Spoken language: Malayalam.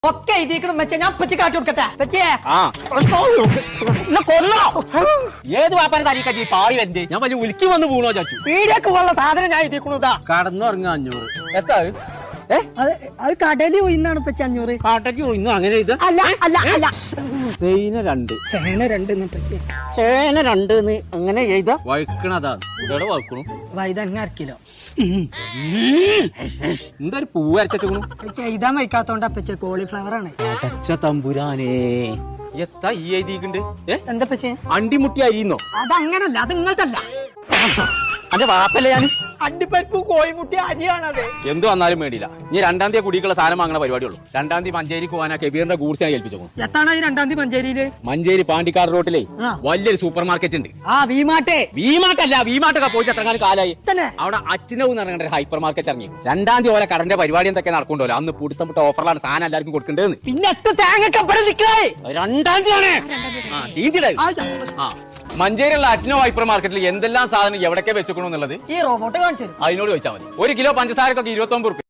ഒക്കെ എഴുതിക്കണം വെച്ചാ ഞാൻ പറ്റി കാട്ടി കൊടുക്കട്ടെ പറ്റിയേ ഏത് വാപ്പാനെ തരീക്കി പാടി വരണ്ടേ ഞാൻ വലിയ ഉലുക്കി വന്ന് വീണോ ചാച്ചു പീടിയൊക്കെ ഉള്ള സാധനം ഞാൻ എഴുതിക്കണതാ കടന്നുറങ്ങ 500 എത്താ അത് കടലിൽ പോയിന്നാണ് പറ്റി 500 കാട്ടയ്ക്ക് ഇന്നും അങ്ങനെ ഇത് അല്ല അല്ല അല്ല ചേന 2 ചേന 2 അങ്ങനെ എഴുത വഴുക്കണതാ ഇവിടെ വഴുക്കണു വൈതങ്ങ 1 കിലോ എന്താ ഒരു പൂവ് അരച്ചു ചെയ്താൻ വയ്ക്കാത്തോണ്ട് അപ്പച്ച കോളിഫ്ലവർ ആണ് അടച്ച തമ്പുരാനേ എത്താ ഈ എഴുതിയിട്ടുണ്ട് എന്താ പച്ചേ അണ്ടിമുട്ടി അരിയുന്നോ അതങ്ങനല്ല അത് ഇങ്ങനത്തല്ല അന്റെ വാപ്പല്ലേ ഞാൻ അണ്ടിപ്പരിപ്പ് കോഴിമുട്ടി അരിയാണത് എന്ത് വന്നാലും വേണ്ടിയില്ല ഇനി 2-ാം തീയതി കുടിക്കുള്ള സാധനം വാങ്ങണ പരിപാടിയുള്ളൂ 2-ാം തീയതി മഞ്ചേരി പോകാനാ കെബീറിന്റെ ഗൂഡ്സിനെ ഏൽപ്പിച്ചു എത്താണ് ഈ 2-ാം തീയതി മഞ്ചേരിയില് മഞ്ചേരി പാണ്ടിക്കാട് റോട്ടിലെ വലിയൊരു സൂപ്പർ മാർക്കറ്റ് ഉണ്ട് വീമാട്ടല്ല വീമാട്ടൊക്കെ പോയിട്ട് എത്രങ്ങാനും കാലായി അവിടെ അച്ഛനവ് എന്ന് പറഞ്ഞ ഹൈപ്പർ മാർക്കറ്റ് ഇറങ്ങി 2-ാം തീയതി ഓരോ കടന്റെ പരിപാടി എന്തൊക്കെ നടക്കുന്നുണ്ടല്ലോ അന്ന് പുടുത്തപ്പെട്ട ഓഫറിലാണ് സാധനം എല്ലാവർക്കും കൊടുക്കേണ്ടത് പിന്നെ 2-ാം തീയതിയാണ് മഞ്ചേരിയുള്ള അറ്റ്നോ ഹൈപ്പർ മാർക്കറ്റിൽ എന്തെല്ലാം സാധനം എവിടൊക്കെ വെച്ചേക്കണമെന്നുള്ളത് ഈ റോബോട്ട് കാണിച്ചു അതിനോട് ചോദിച്ചാൽ മതി 1 കിലോ പഞ്ചസാരക്കൊക്കെ 29 രൂപ